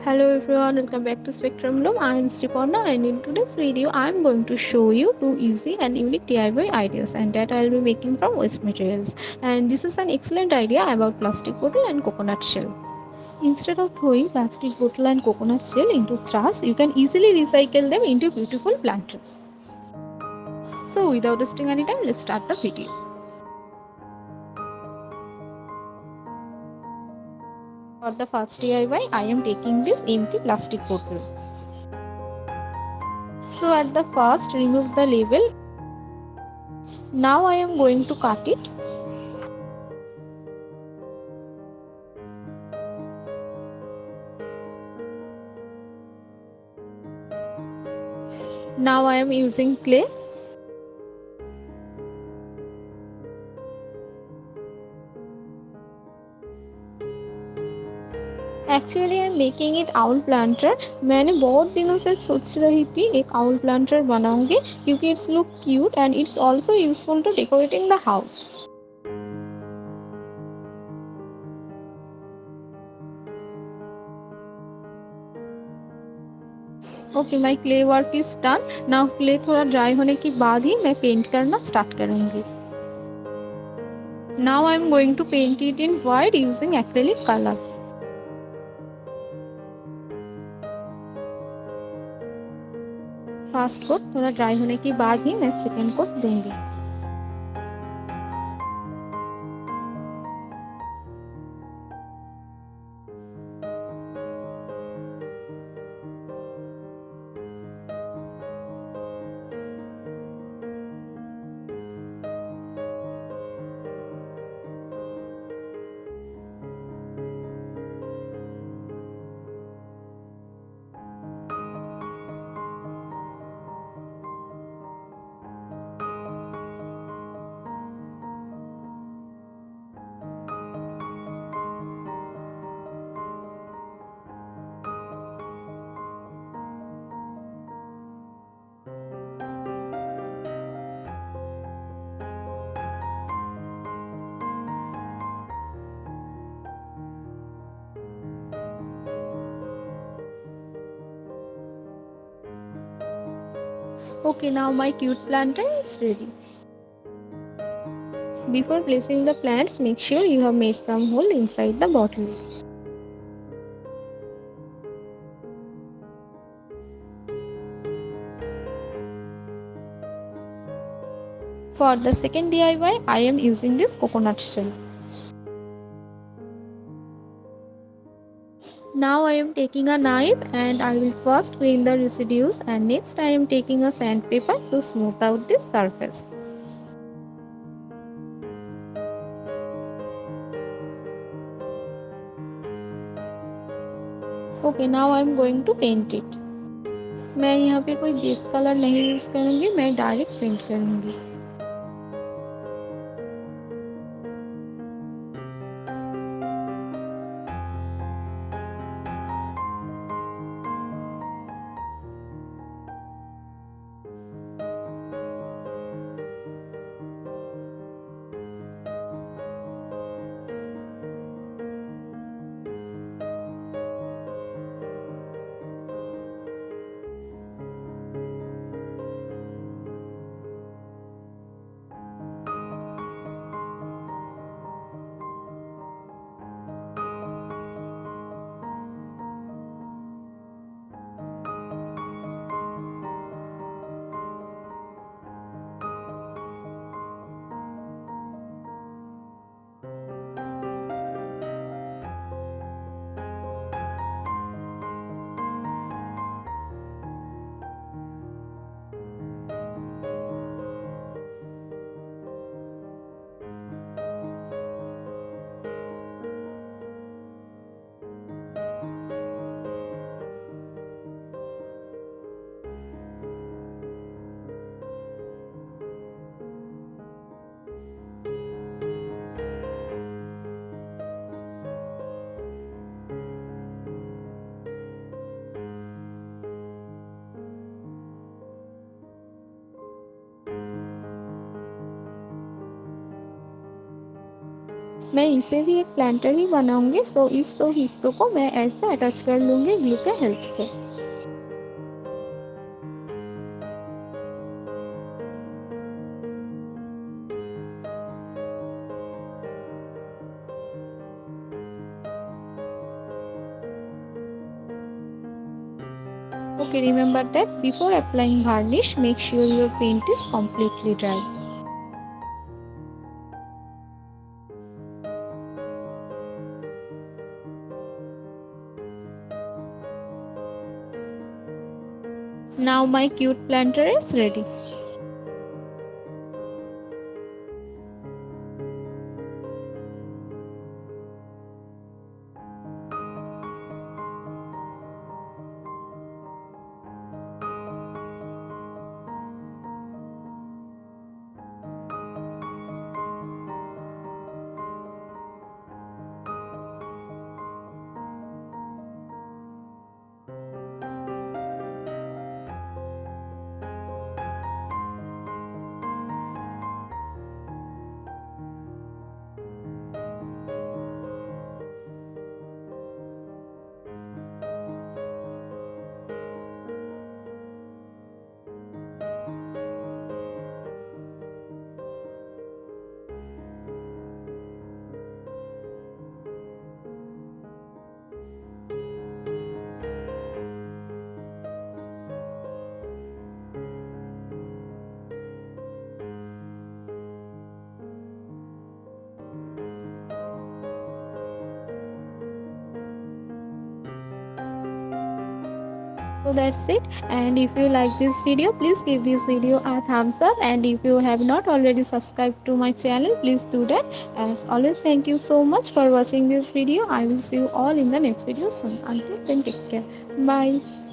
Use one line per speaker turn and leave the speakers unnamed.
Hello everyone, welcome back to Spectrum Bloom. I am Sriparna and in today's video I am going to show you two easy and unique DIY ideas and that I will be making from waste materials. And this is an excellent idea about plastic bottle and coconut shell. Instead of throwing plastic bottle and coconut shell into trash, you can easily recycle them into beautiful planters. So without wasting any time, let's start the video. For the first DIY, I am taking this empty plastic bottle. So at the first, remove the label. Now I am going to cut it. Now I am using clay. Actually I am making it owl planter. मैंने बहुत दिनों से सोच रही थी एक owl planter बनाऊंगी क्योंकि it's look cute and it's also useful to decorating the house. Okay, my clay work is done. Now clay थोड़ा ड्राई होने के बाद ही मैं पेंट करना स्टार्ट करूंगी. Now I am going to paint it in white using acrylic colour. First coat थोड़ा dry होने के बाद ही मैं सेकेंड कोट दूंगी. Okay, now my cute planter is ready. Before placing the plants, make sure you have made some hole inside the bottle. For the second DIY, I am using this coconut shell. Now I am taking a knife and I will first clean the residues and next I am taking a sandpaper to smooth out this surface. Okay, now I am going to paint it. मैं यहाँ पे कोई base colour नहीं use करूँगी, मैं direct paint करूँगी. मैं इसे भी एक प्लांटर ही बनाऊंगी। सो इस दो हिस्सों को मैं ऐसे अटैच कर लूंगी ग्लू के हेल्प से। Okay, remember that before applying varnish, make sure your paint is completely dry. Now my cute planter is ready. So that's it. And if you like this video, please give this video a thumbs up. And if you have not already subscribed to my channel, please do that. As always, thank you so much for watching this video. I will see you all in the next video soon. Until then, take care. Bye.